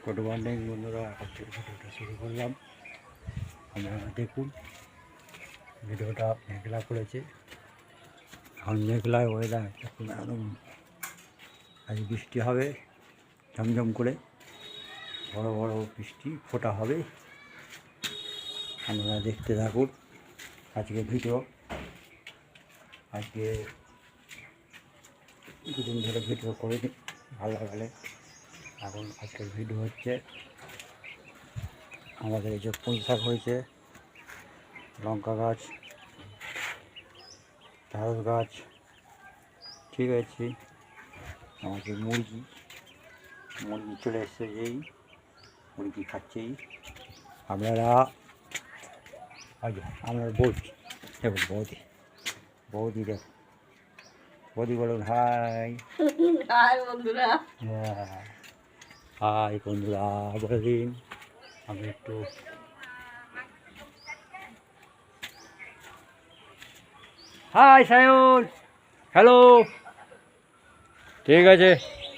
Good morning বন্ধুরা, এখন থেকে ভিডিওটা শুরু করলাম। আপনারা দেখুন, ভিডিওটা মেঘলা করেছে। এখন মেঘলায় ওয়েদার দেখুন, একদম আজ বৃষ্টি হবে, ঝমঝম করে বড় বড় বৃষ্টি ফোঁটা হবে। আপনারা দেখতে থাকুন আজকে ভিডিও। আজকে দুদিন ধরে ভিডিও করিনি, ভালো লাগালে। এখন আজকের ভিডিও হচ্ছে আমাদের এই যে পুঁই শাক হয়েছে, লঙ্কা গাছ, ঢেঁড়স গাছ, ঠিক আছে। আমাদের মুরগি চলে এসছে, যেই মুরগি খাচ্ছেই। আপনারা আমার বৌদি দেখুন, বৌদি দেখুন, বৌদি বলুন হাই। হাই বন্ধুরা। হাই বন্ধুরা বলে দিন। আমি একটু হাই সায়ন, হ্যালো, ঠিক আছে।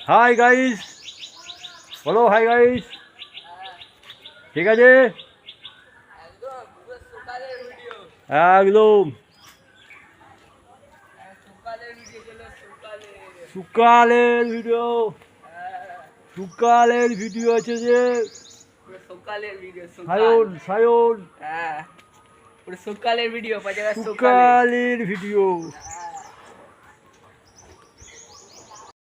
হাই গাইস, বলো হাই গাইস, ঠিক আছে একদম। সকালের ভিডিও, সকালের ভিডিও আছে যে সকালের ভিডিও, সায়ন সায়ন সকালের ভিডিও, সকালের ভিডিও।